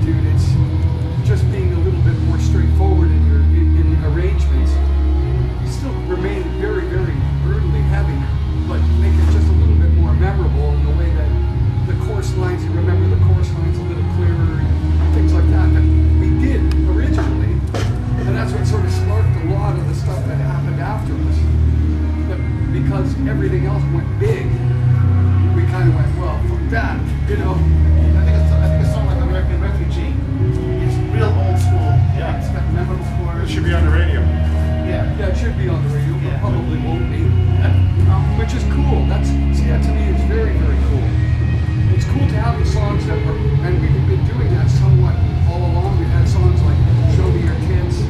dude, it's just being a little bit more straightforward in your in arrangements. You still remain very, very brutally heavy, but make it just a little bit more memorable in the way that the chorus lines, you remember the chorus lines a little clearer, and things like that we did originally, and that's what sort of sparked a lot of the stuff that happened after us. But because everything else went big, we kind of went, well, fuck that, you know. I think a song like American Refugee is real old school. Yeah. It's got memorable chorus. It should be on the radio. Yeah. Yeah, it should be on the radio, but Yeah. probably won't be. Which is cool. See, that to me is very, very cool. It's cool to have the songs that were, and we've been doing that somewhat all along. We've had songs like Show Me Your Tits,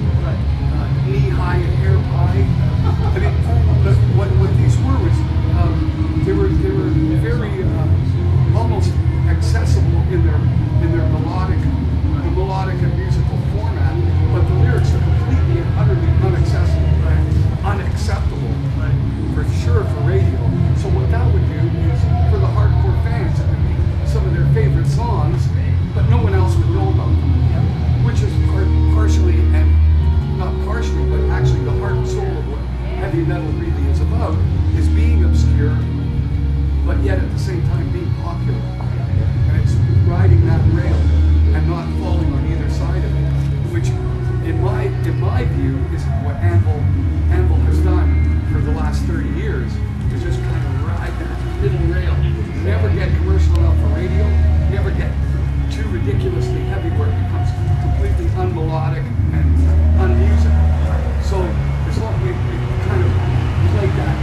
Knee High and Hair Pie. I mean, what these were was, they were very, almost accessible in their melodic and musical format, but the lyrics are completely and utterly unacceptable, for sure, for radio. So what that would do is, for the hardcore fans, it would be some of their favorite songs, but no one else would know about them, which is partially, and not partially, but actually the heart and soul of what heavy metal really is about, is being obscure, but yet at the same time being popular. And it's riding that rail and not falling on either side of it, which in my view is what Anvil has done for the last 30 years, is just kind of ride that little rail. Never get commercial enough for radio, never get too ridiculously heavy where it becomes completely unmelodic and unmusical. So as long as we kind of played that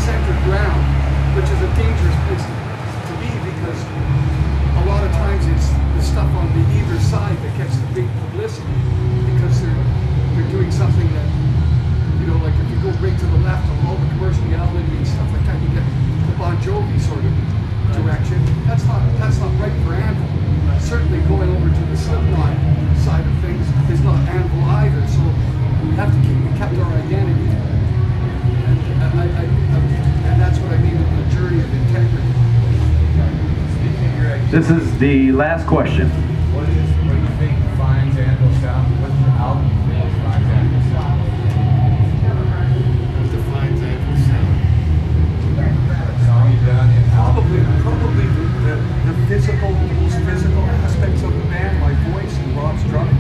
center ground, which is a dangerous place to be, because a lot of times it's the stuff on the either side that gets the big publicity, because they're doing something that, you know, like if you go right to the left of all the commerciality and stuff like that, you get the Bon Jovi sort of direction. That's not right for Anvil. Certainly going over to the Slipknot side of things is not Anvil either. So we have to we kept our identity, and that's what I mean with the journey of integrity. This is the last question. What do you think defines Anvil sound? What's the album that defines Anvil sound? What defines Anvil sound? Song you've done in Probably the physical, most physical aspects of the band, my voice and Rob's drumming.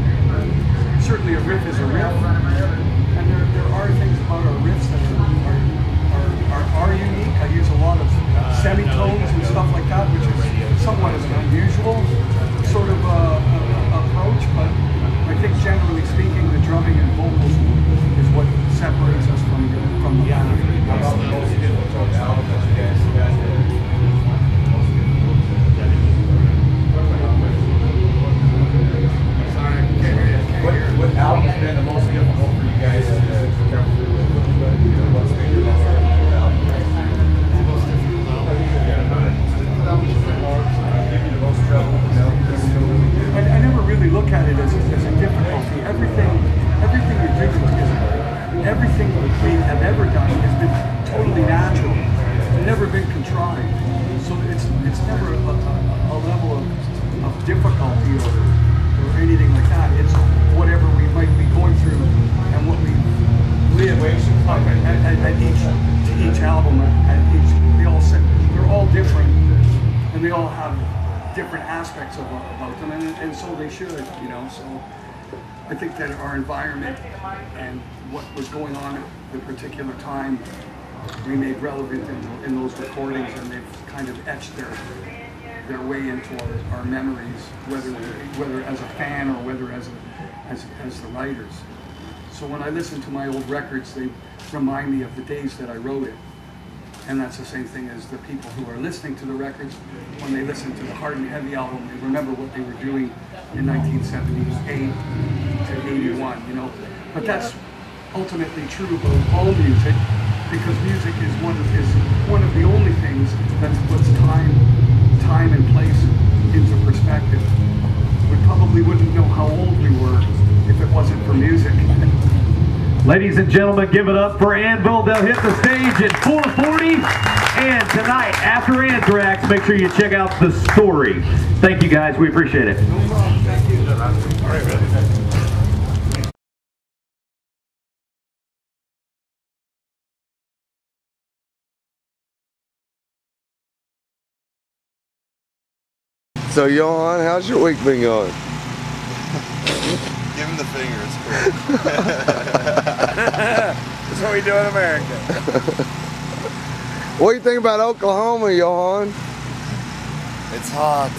Certainly a riff is a riff, and there are things about our riffs that are unique. I use a lot of semitones and stuff like that, which is somewhat of an unusual sort of approach, but I think generally speaking, the drumming and vocals is what separates us from the band. How about the most difficult album that you guys got there? Sorry, can't hear you. What album has been the most difficult for you guys to come through with? What's been your most difficult album? The most difficult album. Give you the most trouble? I never really look at it as a difficulty. Everything you do is everything we have ever done has been totally natural. It's never been contrived. So it's never a level of difficulty or anything like that. It's whatever we might be going through and what we live at each album. They're all different, and they all have different aspects about them, and so they should, you know. So I think that our environment and what was going on at the particular time remained relevant in those recordings, and they've kind of etched their way into our memories, whether as a fan or whether as the writers. So when I listen to my old records, they remind me of the days that I wrote it. And that's the same thing as the people who are listening to the records. When they listen to the Hard and Heavy album, they remember what they were doing in 1978 to 81, you know. But that's ultimately true about all music, because music is one of the only things that puts time and place into perspective. We probably wouldn't know how old we were if it wasn't for music. Ladies and gentlemen, give it up for Anvil. They'll hit the stage at 4:40. And tonight, after Anthrax, make sure you check out The Story. Thank you, guys. We appreciate it. No problem. Thank you. All right, man. So, Johan, how's your week been going? Give him the finger, it's cool. That's what we do in America. What do you think about Oklahoma, Johan? It's hot.